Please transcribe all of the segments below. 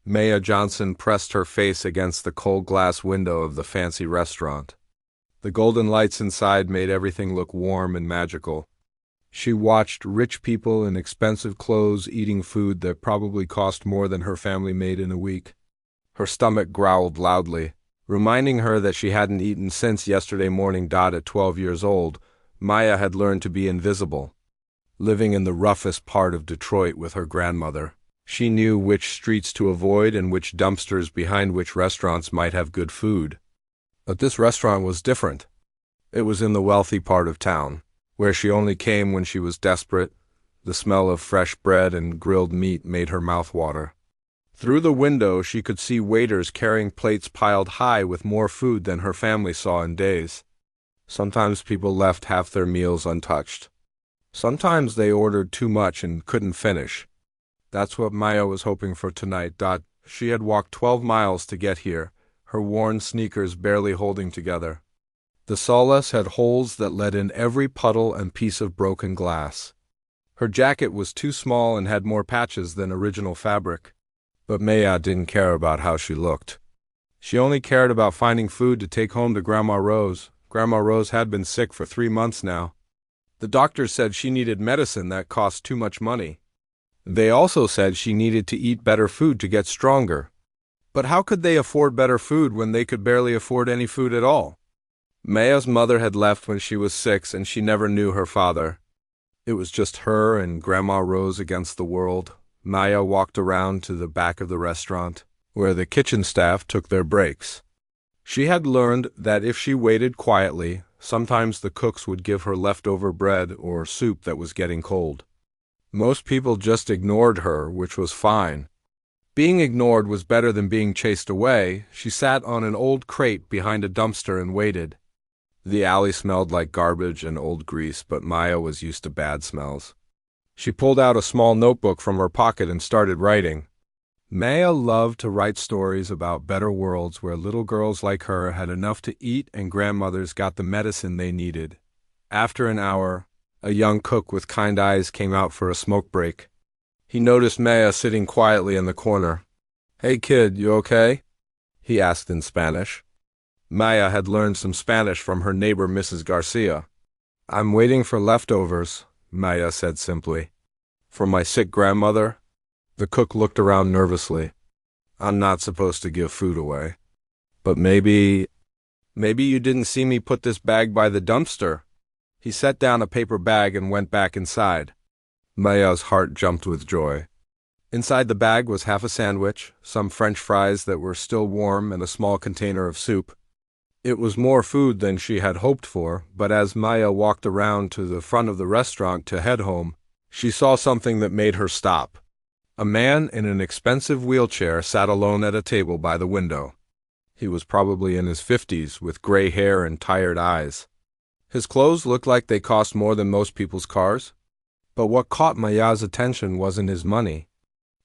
Maya Johnson pressed her face against the cold glass window of the fancy restaurant. The golden lights inside made everything look warm and magical. She watched rich people in expensive clothes eating food that probably cost more than her family made in a week. Her stomach growled loudly, reminding her that she hadn't eaten since yesterday morning. At 12 years old, Maya had learned to be invisible. Living in the roughest part of Detroit with her grandmother, she knew which streets to avoid and which dumpsters behind which restaurants might have good food. But this restaurant was different. It was in the wealthy part of town, where she only came when she was desperate. The smell of fresh bread and grilled meat made her mouth water. Through the window she could see waiters carrying plates piled high with more food than her family saw in days. Sometimes people left half their meals untouched. Sometimes they ordered too much and couldn't finish. That's what Maya was hoping for tonight. She had walked 12 miles to get here, her worn sneakers barely holding together. The solace had holes that let in every puddle and piece of broken glass. Her jacket was too small and had more patches than original fabric. But Maya didn't care about how she looked. She only cared about finding food to take home to Grandma Rose. Grandma Rose had been sick for 3 months now. The doctors said she needed medicine that cost too much money. They also said she needed to eat better food to get stronger. But how could they afford better food when they could barely afford any food at all? Maya's mother had left when she was 6 and she never knew her father. It was just her and Grandma Rose against the world. Maya walked around to the back of the restaurant, where the kitchen staff took their breaks. She had learned that if she waited quietly, sometimes the cooks would give her leftover bread or soup that was getting cold. Most people just ignored her, which was fine. Being ignored was better than being chased away. She sat on an old crate behind a dumpster and waited. The alley smelled like garbage and old grease, but Maya was used to bad smells. She pulled out a small notebook from her pocket and started writing. Maya loved to write stories about better worlds where little girls like her had enough to eat and grandmothers got the medicine they needed. After an hour, a young cook with kind eyes came out for a smoke break. He noticed Maya sitting quietly in the corner. "Hey kid, you okay?" he asked in Spanish. Maya had learned some Spanish from her neighbor Mrs. Garcia. "I'm waiting for leftovers," Maya said simply. "For my sick grandmother?" The cook looked around nervously. "I'm not supposed to give food away. But maybe you didn't see me put this bag by the dumpster." He set down a paper bag and went back inside. Maya's heart jumped with joy. Inside the bag was half a sandwich, some French fries that were still warm, and a small container of soup. It was more food than she had hoped for, but as Maya walked around to the front of the restaurant to head home, she saw something that made her stop. A man in an expensive wheelchair sat alone at a table by the window. He was probably in his 50s, with gray hair and tired eyes. His clothes looked like they cost more than most people's cars. But what caught Maya's attention wasn't his money.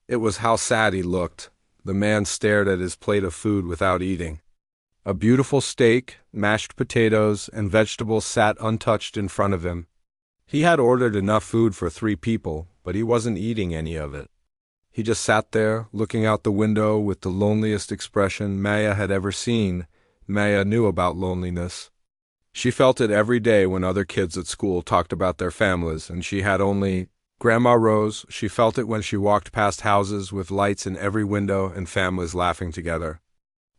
It was how sad he looked. The man stared at his plate of food without eating. A beautiful steak, mashed potatoes, and vegetables sat untouched in front of him. He had ordered enough food for 3 people, but he wasn't eating any of it. He just sat there, looking out the window with the loneliest expression Maya had ever seen. Maya knew about loneliness. She felt it every day when other kids at school talked about their families, and she had only Grandma Rose. She felt it when she walked past houses with lights in every window and families laughing together.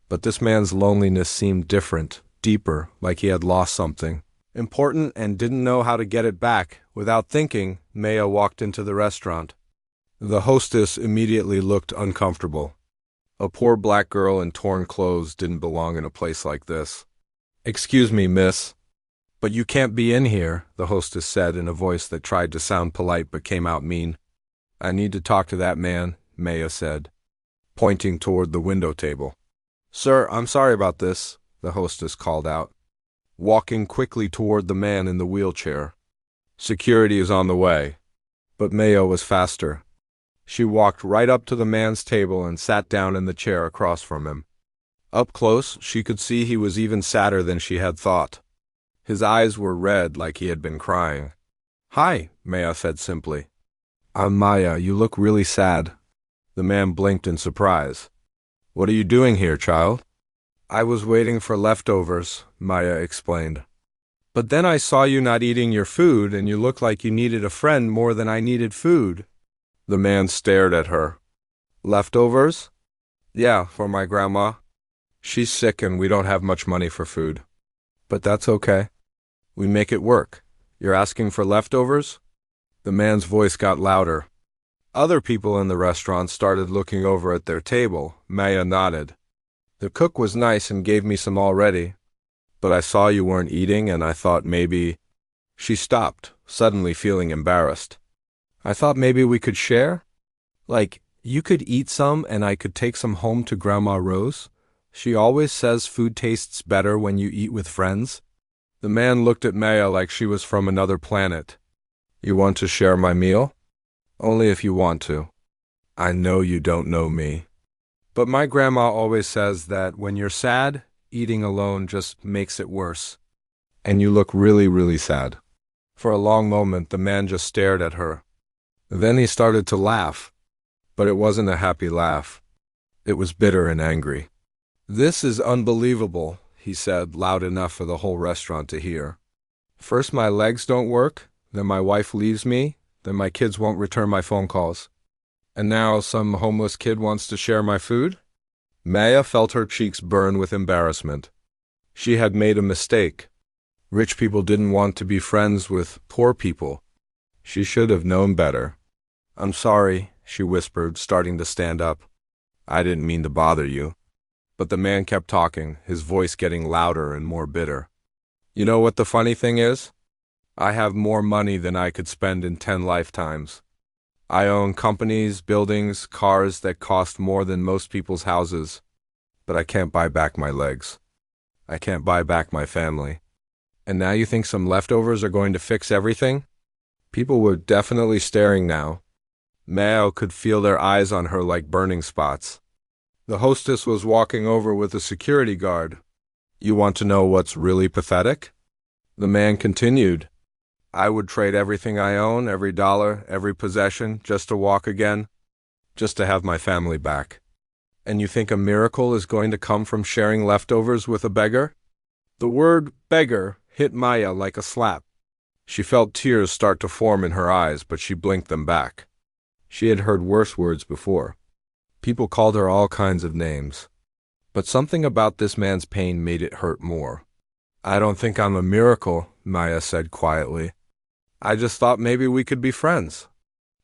But this man's loneliness seemed different, deeper, like he had lost something important and didn't know how to get it back. Without thinking, Maya walked into the restaurant. The hostess immediately looked uncomfortable. A poor black girl in torn clothes didn't belong in a place like this. "Excuse me, miss, but you can't be in here," the hostess said in a voice that tried to sound polite but came out mean. "I need to talk to that man," Maya said, pointing toward the window table. "Sir, I'm sorry about this," the hostess called out, walking quickly toward the man in the wheelchair. "Security is on the way." But Maya was faster. She walked right up to the man's table and sat down in the chair across from him. Up close, she could see he was even sadder than she had thought. His eyes were red like he had been crying. "Hi," Maya said simply. "I'm Maya. You look really sad." The man blinked in surprise. What are you doing here, child? I was waiting for leftovers, Maya explained. But then I saw you not eating your food, and you looked like you needed a friend more than I needed food. The man stared at her. Leftovers? Yeah, for my grandma. She's sick and we don't have much money for food. But that's okay. We make it work. You're asking for leftovers? The man's voice got louder. Other people in the restaurant started looking over at their table. Maya nodded. The cook was nice and gave me some already. But I saw you weren't eating and I thought maybe... She stopped, suddenly feeling embarrassed. I thought maybe we could share? Like, you could eat some and I could take some home to Grandma Rose? She always says food tastes better when you eat with friends. The man looked at Maya like she was from another planet. You want to share my meal? Only if you want to. I know you don't know me. But my grandma always says that when you're sad, eating alone just makes it worse. And you look really, really sad. For a long moment, the man just stared at her. Then he started to laugh. But it wasn't a happy laugh. It was bitter and angry. This is unbelievable, he said, loud enough for the whole restaurant to hear. First my legs don't work, then my wife leaves me, then my kids won't return my phone calls. And now some homeless kid wants to share my food? Maya felt her cheeks burn with embarrassment. She had made a mistake. Rich people didn't want to be friends with poor people. She should have known better. I'm sorry, she whispered, starting to stand up. I didn't mean to bother you. But the man kept talking, his voice getting louder and more bitter. You know what the funny thing is? I have more money than I could spend in 10 lifetimes. I own companies, buildings, cars that cost more than most people's houses. But I can't buy back my legs. I can't buy back my family. And now you think some leftovers are going to fix everything? People were definitely staring now. Maya could feel their eyes on her like burning spots. The hostess was walking over with a security guard. You want to know what's really pathetic? The man continued. I would trade everything I own, every dollar, every possession, just to walk again, just to have my family back. And you think a miracle is going to come from sharing leftovers with a beggar? The word beggar hit Maya like a slap. She felt tears start to form in her eyes, but she blinked them back. She had heard worse words before. People called her all kinds of names. But something about this man's pain made it hurt more. I don't think I'm a miracle, Maya said quietly. I just thought maybe we could be friends.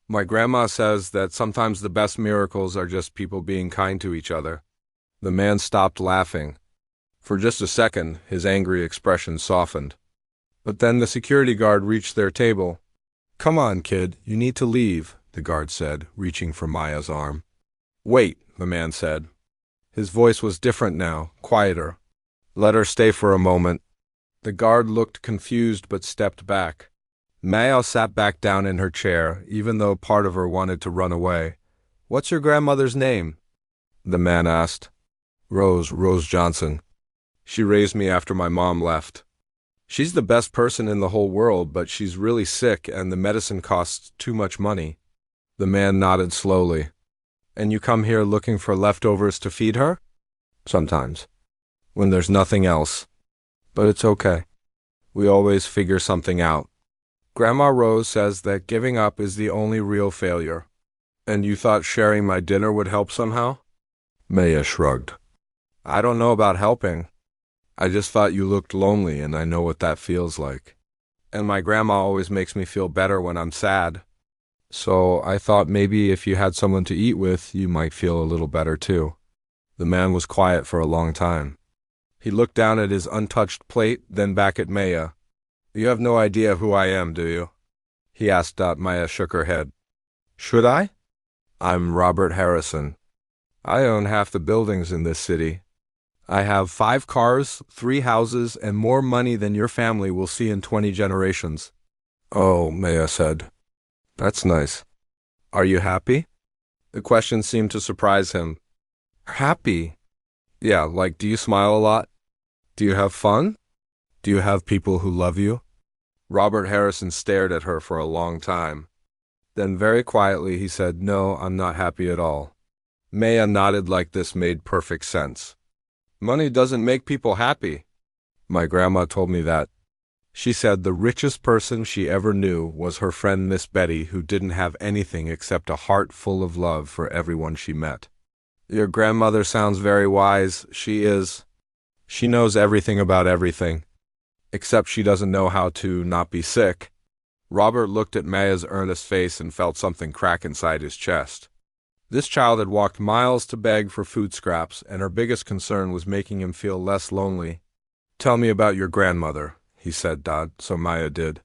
My grandma says that sometimes the best miracles are just people being kind to each other. The man stopped laughing. For just a second, his angry expression softened. But then the security guard reached their table. Come on, kid, you need to leave, the guard said, reaching for Maya's arm. Wait, the man said. His voice was different now, quieter. Let her stay for a moment. The guard looked confused but stepped back. Maya sat back down in her chair, even though part of her wanted to run away. What's your grandmother's name? The man asked. Rose Johnson. She raised me after my mom left. She's the best person in the whole world, but she's really sick and the medicine costs too much money. The man nodded slowly. And you come here looking for leftovers to feed her? Sometimes. When there's nothing else. But it's okay. We always figure something out. Grandma Rose says that giving up is the only real failure. And you thought sharing my dinner would help somehow? Maya shrugged. I don't know about helping. I just thought you looked lonely and I know what that feels like. And my grandma always makes me feel better when I'm sad. So I thought maybe if you had someone to eat with, you might feel a little better too. The man was quiet for a long time. He looked down at his untouched plate, then back at Maya. You have no idea who I am, do you? He asked. Maya shook her head. Should I? I'm Robert Harrison. I own half the buildings in this city. I have 5 cars, 3 houses, and more money than your family will see in 20 generations. Oh, Maya said. That's nice. Are you happy? The question seemed to surprise him. Happy? Yeah, like do you smile a lot? Do you have fun? Do you have people who love you? Robert Harrison stared at her for a long time. Then very quietly he said, No, I'm not happy at all. Maya nodded like this made perfect sense. Money doesn't make people happy. My grandma told me that. She said the richest person she ever knew was her friend Miss Betty, who didn't have anything except a heart full of love for everyone she met. Your grandmother sounds very wise. She is. She knows everything about everything. Except she doesn't know how to not be sick. Robert looked at Maya's earnest face and felt something crack inside his chest. This child had walked miles to beg for food scraps, and her biggest concern was making him feel less lonely. Tell me about your grandmother, he said, so Maya did.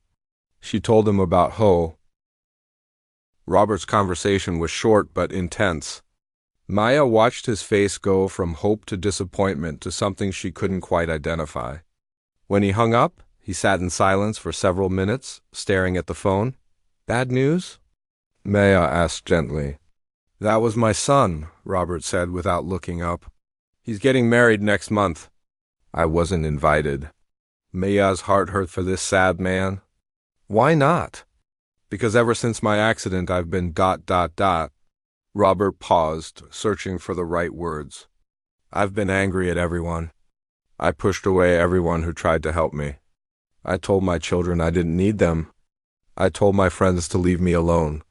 She told him about Ho. Robert's conversation was short but intense. Maya watched his face go from hope to disappointment to something she couldn't quite identify. When he hung up, he sat in silence for several minutes, staring at the phone. Bad news? Maya asked gently. That was my son, Robert said without looking up. He's getting married next month. I wasn't invited. Maya's heart hurt for this sad man. Why not? Because ever since my accident I've been ... Robert paused, searching for the right words. I've been angry at everyone. I pushed away everyone who tried to help me. I told my children I didn't need them. I told my friends to leave me alone.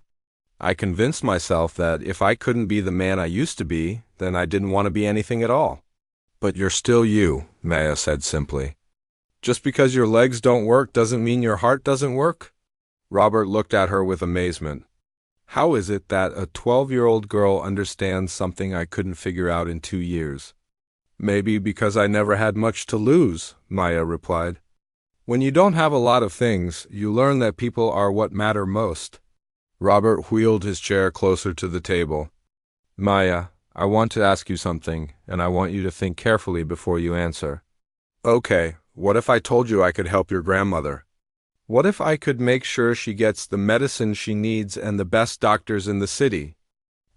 I convinced myself that if I couldn't be the man I used to be, then I didn't want to be anything at all. But you're still you, Maya said simply. Just because your legs don't work doesn't mean your heart doesn't work? Robert looked at her with amazement. How is it that a 12-year-old girl understands something I couldn't figure out in 2 years? Maybe because I never had much to lose, Maya replied. When you don't have a lot of things, you learn that people are what matter most. Robert wheeled his chair closer to the table. Maya, I want to ask you something, and I want you to think carefully before you answer. Okay, what if I told you I could help your grandmother? What if I could make sure she gets the medicine she needs and the best doctors in the city?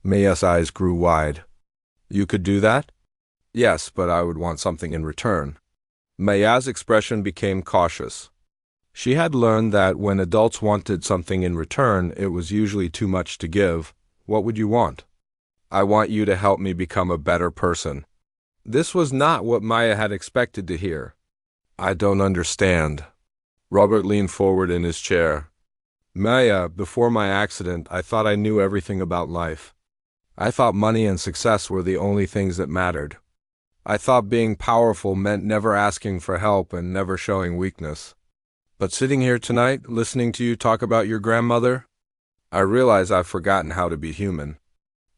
Maya's eyes grew wide. You could do that? Yes, but I would want something in return. Maya's expression became cautious. She had learned that when adults wanted something in return, it was usually too much to give. What would you want? I want you to help me become a better person. This was not what Maya had expected to hear. I don't understand. Robert leaned forward in his chair. Maya, before my accident, I thought I knew everything about life. I thought money and success were the only things that mattered. I thought being powerful meant never asking for help and never showing weakness. But sitting here tonight, listening to you talk about your grandmother, I realize I've forgotten how to be human.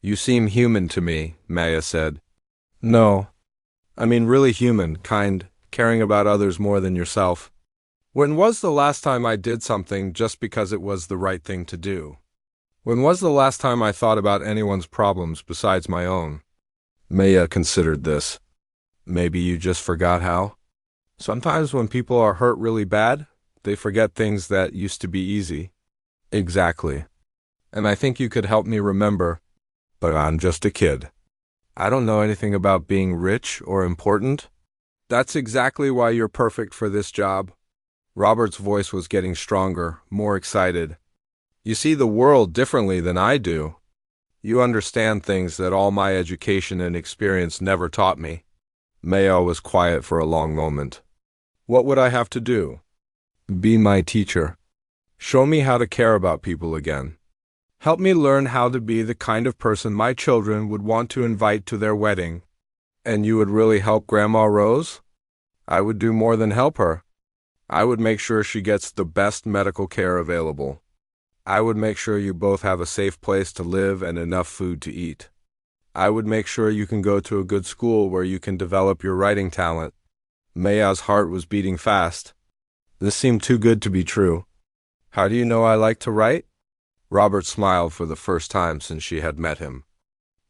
You seem human to me, Maya said. No. I mean really human, kind, caring about others more than yourself. When was the last time I did something just because it was the right thing to do? When was the last time I thought about anyone's problems besides my own? Maya considered this. Maybe you just forgot how? Sometimes when people are hurt really bad, they forget things that used to be easy. Exactly. And I think you could help me remember, but I'm just a kid. I don't know anything about being rich or important. That's exactly why you're perfect for this job. Robert's voice was getting stronger, more excited. You see the world differently than I do. You understand things that all my education and experience never taught me. Maya was quiet for a long moment. What would I have to do? Be my teacher. Show me how to care about people again. Help me learn how to be the kind of person my children would want to invite to their wedding. And you would really help Grandma Rose? I would do more than help her. I would make sure she gets the best medical care available. I would make sure you both have a safe place to live and enough food to eat. I would make sure you can go to a good school where you can develop your writing talent. Maya's heart was beating fast. This seemed too good to be true. How do you know I like to write? Robert smiled for the first time since she had met him.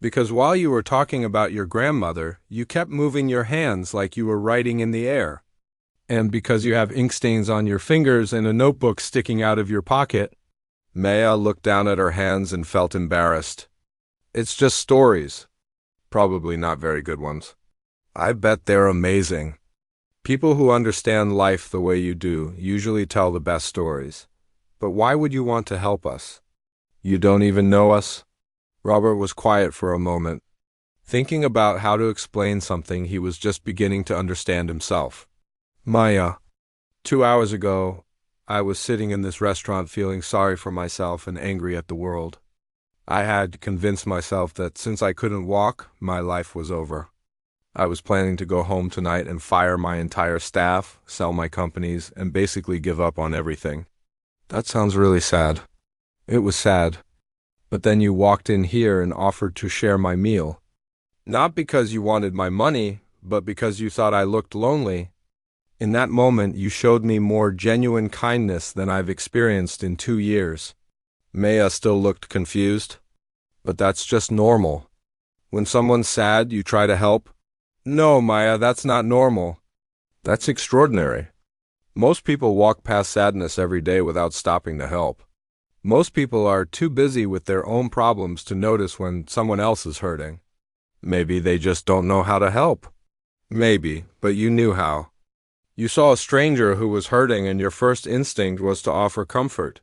Because while you were talking about your grandmother, you kept moving your hands like you were writing in the air. And because you have ink stains on your fingers and a notebook sticking out of your pocket. Maya looked down at her hands and felt embarrassed. It's just stories. Probably not very good ones. I bet they're amazing. People who understand life the way you do usually tell the best stories. But why would you want to help us? You don't even know us? Robert was quiet for a moment. thinking about how to explain something he was just beginning to understand himself. Maya, 2 hours ago, I was sitting in this restaurant feeling sorry for myself and angry at the world. I had convinced myself that since I couldn't walk, my life was over. I was planning to go home tonight and fire my entire staff, sell my companies, and basically give up on everything. That sounds really sad. It was sad. But then you walked in here and offered to share my meal. Not because you wanted my money, but because you thought I looked lonely. In that moment, you showed me more genuine kindness than I've experienced in 2 years. Maya still looked confused. But that's just normal. When someone's sad, you try to help. No, Maya, that's not normal. That's extraordinary. Most people walk past sadness every day without stopping to help. Most people are too busy with their own problems to notice when someone else is hurting. Maybe they just don't know how to help. Maybe, but you knew how. You saw a stranger who was hurting and your first instinct was to offer comfort.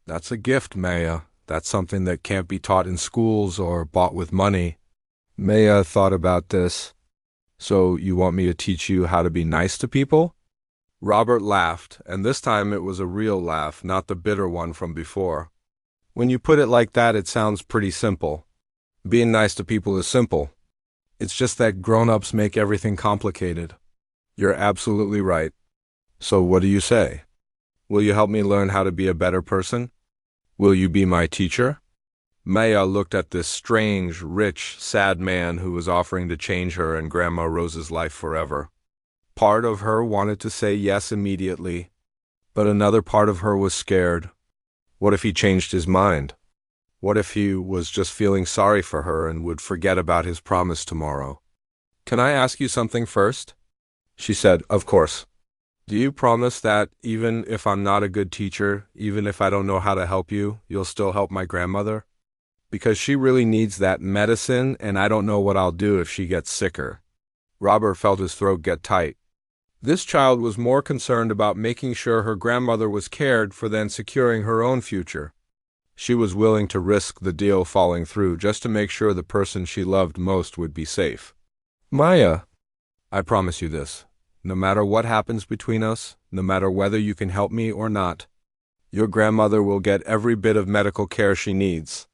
That's a gift, Maya. That's something that can't be taught in schools or bought with money. Maya thought about this. So you want me to teach you how to be nice to people? Robert laughed, and this time it was a real laugh, not the bitter one from before. When you put it like that, it sounds pretty simple. Being nice to people is simple. It's just that grown-ups make everything complicated. You're absolutely right. So what do you say? Will you help me learn how to be a better person? Will you be my teacher? Maya looked at this strange, rich, sad man who was offering to change her and Grandma Rose's life forever. Part of her wanted to say yes immediately, but another part of her was scared. What if he changed his mind? What if he was just feeling sorry for her and would forget about his promise tomorrow? Can I ask you something first? She said, Of course. Do you promise that even if I'm not a good teacher, even if I don't know how to help you, you'll still help my grandmother? Because she really needs that medicine, and I don't know what I'll do if she gets sicker. Robert felt his throat get tight. This child was more concerned about making sure her grandmother was cared for than securing her own future. She was willing to risk the deal falling through just to make sure the person she loved most would be safe. Maya, I promise you this. No matter what happens between us, no matter whether you can help me or not, your grandmother will get every bit of medical care she needs.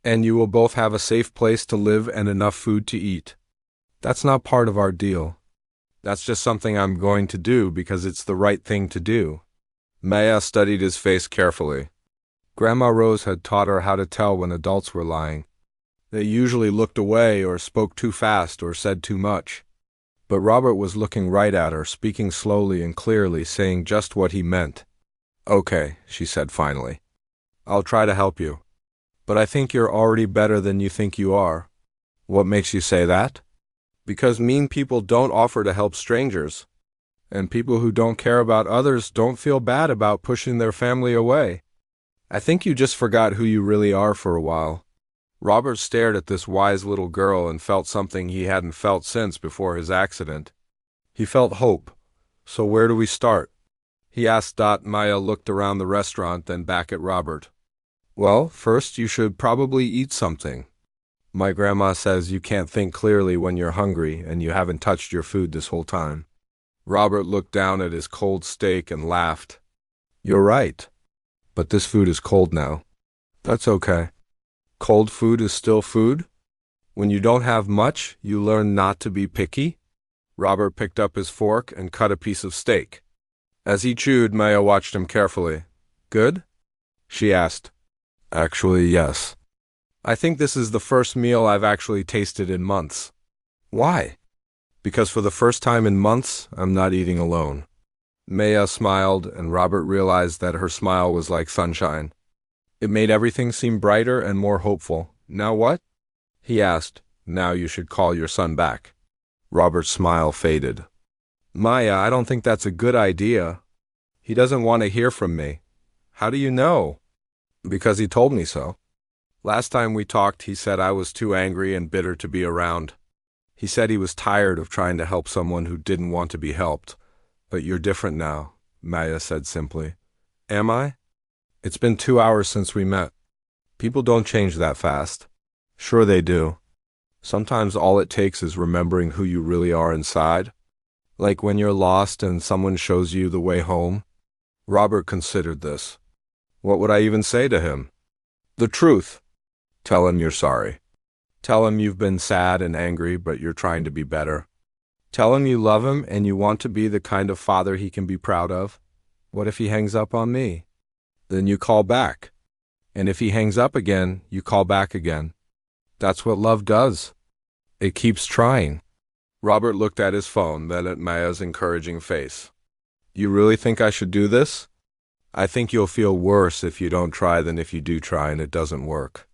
And you will both have a safe place to live and enough food to eat. That's not part of our deal. That's just something I'm going to do because it's the right thing to do. Maya studied his face carefully. Grandma Rose had taught her how to tell when adults were lying. They usually looked away or spoke too fast or said too much. But Robert was looking right at her, speaking slowly and clearly, saying just what he meant. Okay, she said finally. I'll try to help you. But I think you're already better than you think you are. What makes you say that? Because mean people don't offer to help strangers. And people who don't care about others don't feel bad about pushing their family away. I think you just forgot who you really are for a while. Robert stared at this wise little girl and felt something he hadn't felt since before his accident. He felt hope. So where do we start? He asked. Maya looked around the restaurant, then back at Robert. Well, first you should probably eat something. My grandma says you can't think clearly when you're hungry and you haven't touched your food this whole time. Robert looked down at his cold steak and laughed. You're right. But this food is cold now. That's okay. Cold food is still food? When you don't have much, you learn not to be picky? Robert picked up his fork and cut a piece of steak. As he chewed, Maya watched him carefully. Good? She asked. Actually, yes. I think this is the first meal I've actually tasted in months. Why? Because for the first time in months, I'm not eating alone. Maya smiled, and Robert realized that her smile was like sunshine. It made everything seem brighter and more hopeful. Now what? He asked. Now you should call your son back. Robert's smile faded. Maya, I don't think that's a good idea. He doesn't want to hear from me. How do you know? Because he told me so. Last time we talked, he said I was too angry and bitter to be around. He said he was tired of trying to help someone who didn't want to be helped. But you're different now, Maya said simply. Am I? It's been 2 hours since we met. People don't change that fast. Sure they do. Sometimes all it takes is remembering who you really are inside, like when you're lost and someone shows you the way home. Robert considered this. What would I even say to him? The truth. Tell him you're sorry. Tell him you've been sad and angry, but you're trying to be better. Tell him you love him and you want to be the kind of father he can be proud of. What if he hangs up on me? Then you call back. And if he hangs up again, you call back again. That's what love does. It keeps trying. Robert looked at his phone, then at Maya's encouraging face. You really think I should do this? I think you'll feel worse if you don't try than if you do try and it doesn't work.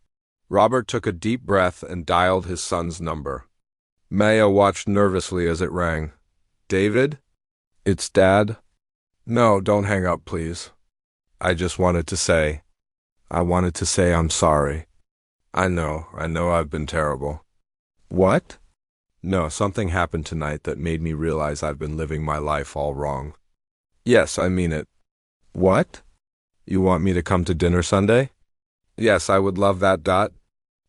Robert took a deep breath and dialed his son's number. Maya watched nervously as it rang. David? It's Dad? No, don't hang up, please. I wanted to say I'm sorry. I know I've been terrible. What? No, something happened tonight that made me realize I've been living my life all wrong. Yes, I mean it. What? You want me to come to dinner Sunday? Yes, I would love that.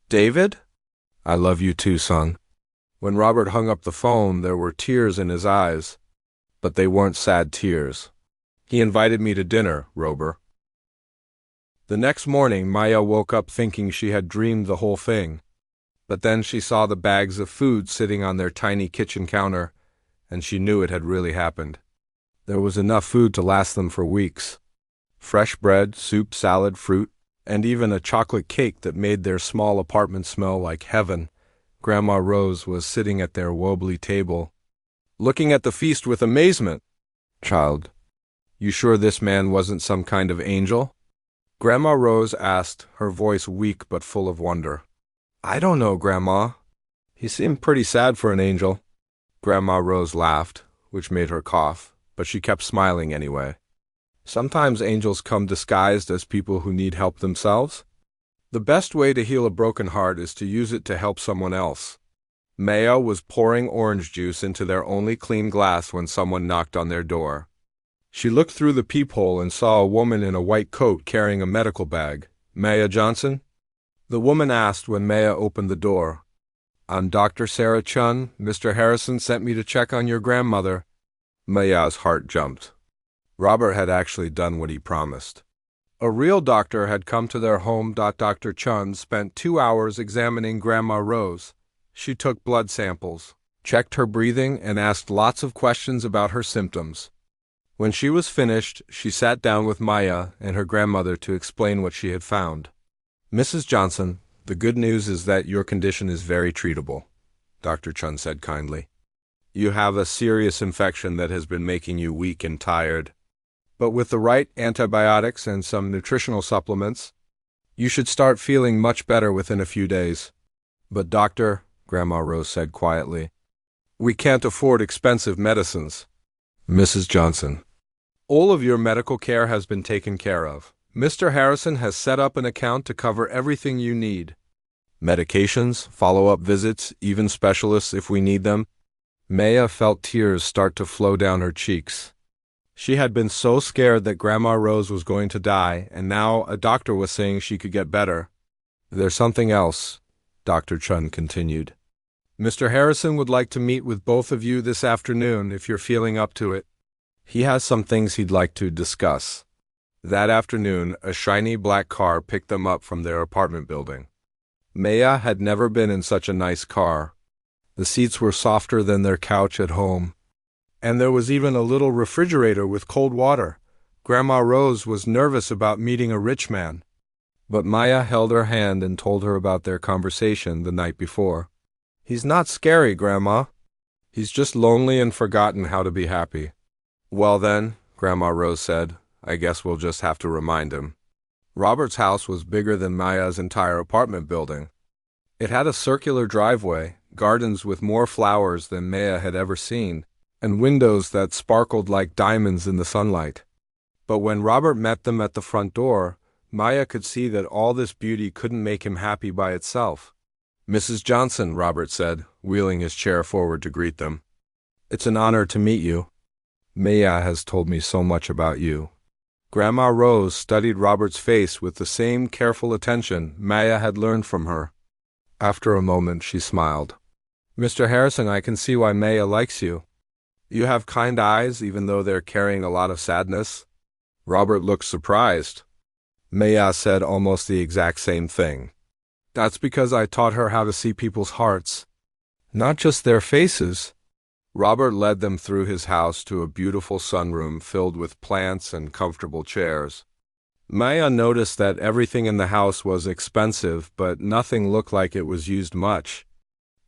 David? I love you too, son. When Robert hung up the phone, there were tears in his eyes, but they weren't sad tears. He invited me to dinner, Robert. The next morning, Maya woke up thinking she had dreamed the whole thing. But then she saw the bags of food sitting on their tiny kitchen counter, and she knew it had really happened. There was enough food to last them for weeks. Fresh bread, soup, salad, fruit, and even a chocolate cake that made their small apartment smell like heaven. Grandma Rose was sitting at their wobbly table, looking at the feast with amazement. Child, you sure this man wasn't some kind of angel? Grandma Rose asked, her voice weak but full of wonder. I don't know, Grandma. He seemed pretty sad for an angel. Grandma Rose laughed, which made her cough, but she kept smiling anyway. Sometimes angels come disguised as people who need help themselves. The best way to heal a broken heart is to use it to help someone else. Maya was pouring orange juice into their only clean glass when someone knocked on their door. She looked through the peephole and saw a woman in a white coat carrying a medical bag. Maya Johnson? The woman asked when Maya opened the door. I'm Dr. Sarah Chun. Mr. Harrison sent me to check on your grandmother. Maya's heart jumped. Robert had actually done what he promised. A real doctor had come to their home. Dr. Chun spent 2 hours examining Grandma Rose. She took blood samples, checked her breathing, and asked lots of questions about her symptoms. When she was finished, she sat down with Maya and her grandmother to explain what she had found. Mrs. Johnson, the good news is that your condition is very treatable, Dr. Chun said kindly. You have a serious infection that has been making you weak and tired. But with the right antibiotics and some nutritional supplements, you should start feeling much better within a few days. But doctor, Grandma Rose said quietly, we can't afford expensive medicines. Mrs. Johnson, all of your medical care has been taken care of. Mr. Harrison has set up an account to cover everything you need. Medications, follow-up visits, even specialists if we need them. Maya felt tears start to flow down her cheeks. She had been so scared that Grandma Rose was going to die, and now a doctor was saying she could get better. There's something else, Dr. Chun continued. Mr. Harrison would like to meet with both of you this afternoon if you're feeling up to it. He has some things he'd like to discuss. That afternoon, a shiny black car picked them up from their apartment building. Maya had never been in such a nice car. The seats were softer than their couch at home. And there was even a little refrigerator with cold water. Grandma Rose was nervous about meeting a rich man. But Maya held her hand and told her about their conversation the night before. He's not scary, Grandma. He's just lonely and forgotten how to be happy. Well then, Grandma Rose said, I guess we'll just have to remind him. Robert's house was bigger than Maya's entire apartment building. It had a circular driveway, gardens with more flowers than Maya had ever seen, and windows that sparkled like diamonds in the sunlight. But when Robert met them at the front door, Maya could see that all this beauty couldn't make him happy by itself. Mrs. Johnson, Robert said, wheeling his chair forward to greet them. It's an honor to meet you. Maya has told me so much about you. Grandma Rose studied Robert's face with the same careful attention Maya had learned from her. After a moment, she smiled. Mr. Harrison, I can see why Maya likes you. You have kind eyes, even though they're carrying a lot of sadness. Robert looked surprised. Maya said almost the exact same thing. That's because I taught her how to see people's hearts, not just their faces. Robert led them through his house to a beautiful sunroom filled with plants and comfortable chairs. Maya noticed that everything in the house was expensive, but nothing looked like it was used much.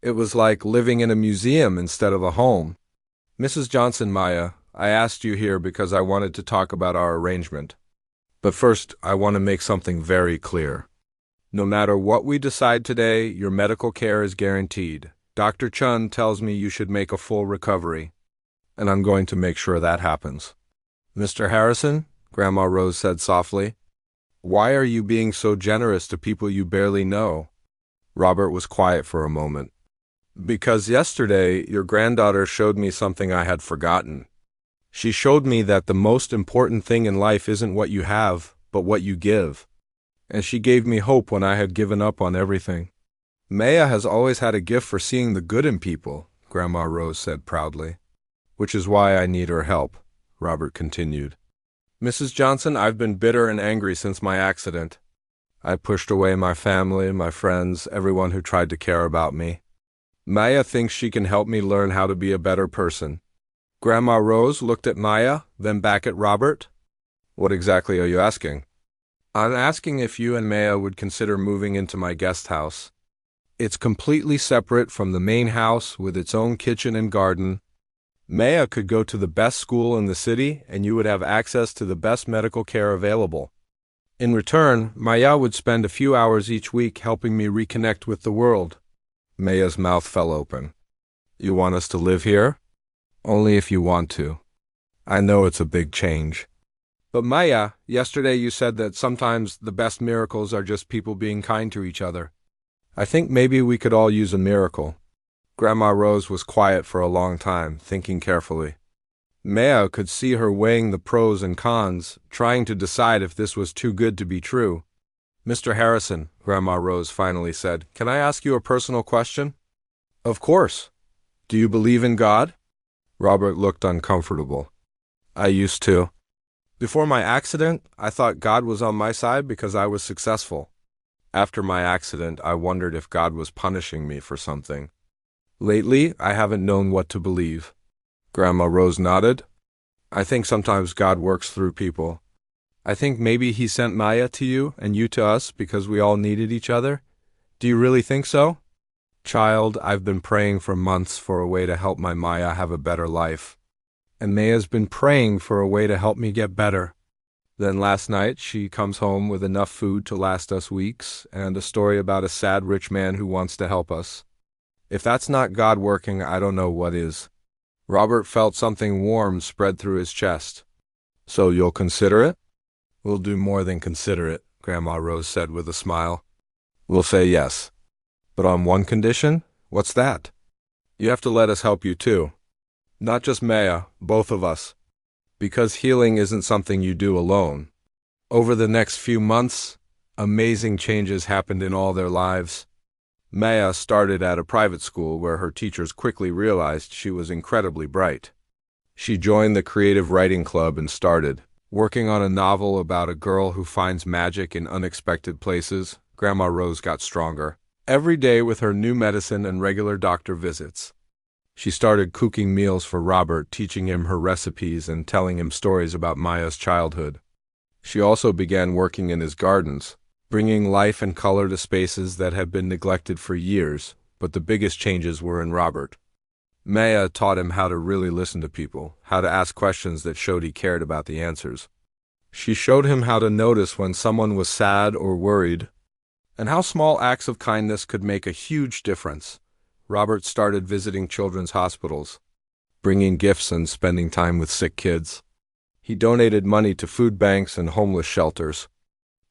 It was like living in a museum instead of a home. Mrs. Johnson, Maya, I asked you here because I wanted to talk about our arrangement. But first, I want to make something very clear. No matter what we decide today, your medical care is guaranteed. Dr. Chun tells me you should make a full recovery, and I'm going to make sure that happens. Mr. Harrison, Grandma Rose said softly, why are you being so generous to people you barely know? Robert was quiet for a moment. Because yesterday, your granddaughter showed me something I had forgotten. She showed me that the most important thing in life isn't what you have, but what you give. And she gave me hope when I had given up on everything. Maya has always had a gift for seeing the good in people, Grandma Rose said proudly. Which is why I need her help, Robert continued. Mrs. Johnson, I've been bitter and angry since my accident. I pushed away my family, my friends, everyone who tried to care about me. Maya thinks she can help me learn how to be a better person. Grandma Rose looked at Maya, then back at Robert. What exactly are you asking? I'm asking if you and Maya would consider moving into my guest house. It's completely separate from the main house with its own kitchen and garden. Maya could go to the best school in the city, and you would have access to the best medical care available. In return, Maya would spend a few hours each week helping me reconnect with the world. Maya's mouth fell open. You want us to live here? Only if you want to. I know it's a big change. But Maya, yesterday you said that sometimes the best miracles are just people being kind to each other. I think maybe we could all use a miracle. Grandma Rose was quiet for a long time, thinking carefully. Maya could see her weighing the pros and cons, trying to decide if this was too good to be true. Mr. Harrison, Grandma Rose finally said, can I ask you a personal question? Of course. Do you believe in God? Robert looked uncomfortable. I used to. Before my accident, I thought God was on my side because I was successful. After my accident, I wondered if God was punishing me for something. Lately, I haven't known what to believe. Grandma Rose nodded. I think sometimes God works through people. I think maybe he sent Maya to you and you to us because we all needed each other. Do you really think so? Child, I've been praying for months for a way to help my Maya have a better life. And Maya's been praying for a way to help me get better. Then last night, she comes home with enough food to last us weeks and a story about a sad rich man who wants to help us. If that's not God working, I don't know what is. Robert felt something warm spread through his chest. So you'll consider it? We'll do more than consider it, Grandma Rose said with a smile. We'll say yes. But on one condition? What's that? You have to let us help you too. Not just Maya, both of us. Because healing isn't something you do alone. Over the next few months, amazing changes happened in all their lives. Maya started at a private school where her teachers quickly realized she was incredibly bright. She joined the creative writing club and started working on a novel about a girl who finds magic in unexpected places. Grandma Rose got stronger. Every day with her new medicine and regular doctor visits. She started cooking meals for Robert, teaching him her recipes and telling him stories about Maya's childhood. She also began working in his gardens, bringing life and color to spaces that had been neglected for years, but the biggest changes were in Robert. Maya taught him how to really listen to people, how to ask questions that showed he cared about the answers. She showed him how to notice when someone was sad or worried, and how small acts of kindness could make a huge difference. Robert started visiting children's hospitals, bringing gifts and spending time with sick kids. He donated money to food banks and homeless shelters.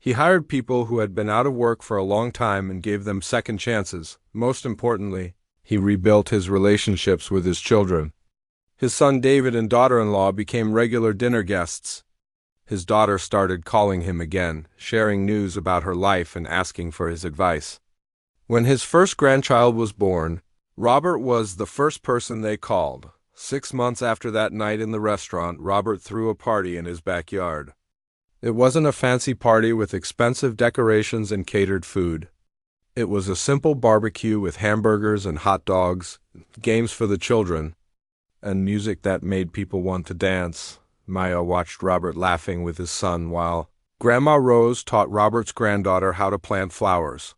He hired people who had been out of work for a long time and gave them second chances. Most importantly, he rebuilt his relationships with his children. His son David and daughter-in-law became regular dinner guests. His daughter started calling him again, sharing news about her life and asking for his advice. When his first grandchild was born, Robert was the first person they called. 6 months after that night in the restaurant, Robert threw a party in his backyard. It wasn't a fancy party with expensive decorations and catered food. It was a simple barbecue with hamburgers and hot dogs, games for the children, and music that made people want to dance. Maya watched Robert laughing with his son while Grandma Rose taught Robert's granddaughter how to plant flowers.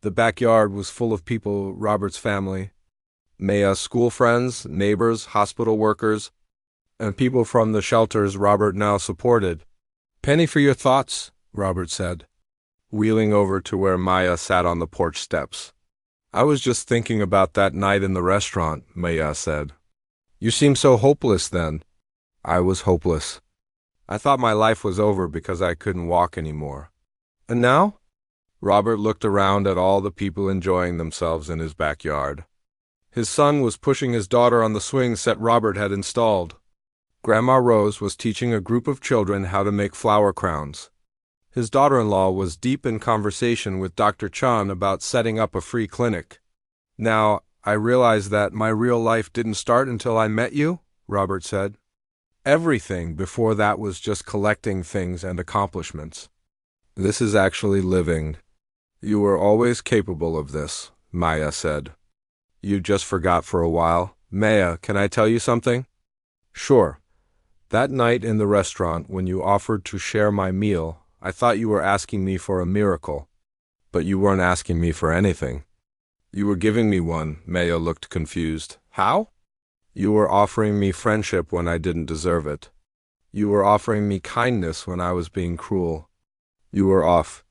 The backyard was full of people, Robert's family, Maya's school friends, neighbors, hospital workers, and people from the shelters Robert now supported. "Penny for your thoughts," Robert said, wheeling over to where Maya sat on the porch steps. "I was just thinking about that night in the restaurant," Maya said. "You seemed so hopeless then." "I was hopeless. I thought my life was over because I couldn't walk anymore." "And now?" Robert looked around at all the people enjoying themselves in his backyard. His son was pushing his daughter on the swing set Robert had installed. Grandma Rose was teaching a group of children how to make flower crowns. His daughter-in-law was deep in conversation with Dr. Chan about setting up a free clinic. "Now, I realize that my real life didn't start until I met you," Robert said. "Everything before that was just collecting things and accomplishments. This is actually living." "You were always capable of this," Maya said. "You just forgot for a while." "Maya, can I tell you something?" "Sure. That night in the restaurant when you offered to share my meal, I thought you were asking me for a miracle. But you weren't asking me for anything. You were giving me one." Maya looked confused. "How?" "You were offering me friendship when I didn't deserve it. You were offering me kindness when I was being cruel. You were off.